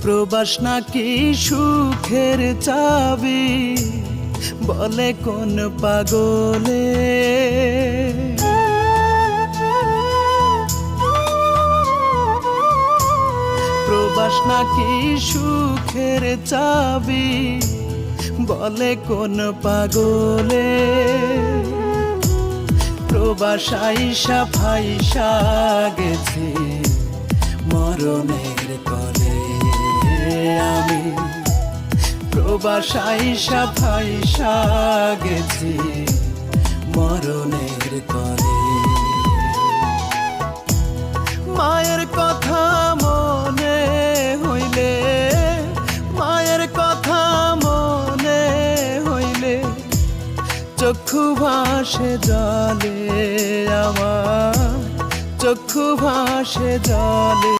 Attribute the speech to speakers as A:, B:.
A: প্রবাস নাকি সুখের চাবি বলে কোন পাগলে। প্রবাস নাকি সুখের চাবি বলে কোন পাগলে। প্রবাস আইসা ফাইসা গেছি মরণের তলে আমি। প্রবাস আইসা ফাইসা গেছি মরণের তলে। মায়ের কথা মনে হইলে, মায়ের কথা মনে হইলে চক্ষু ভাসে জলে আমার, চক্ষু ভাসে জলে।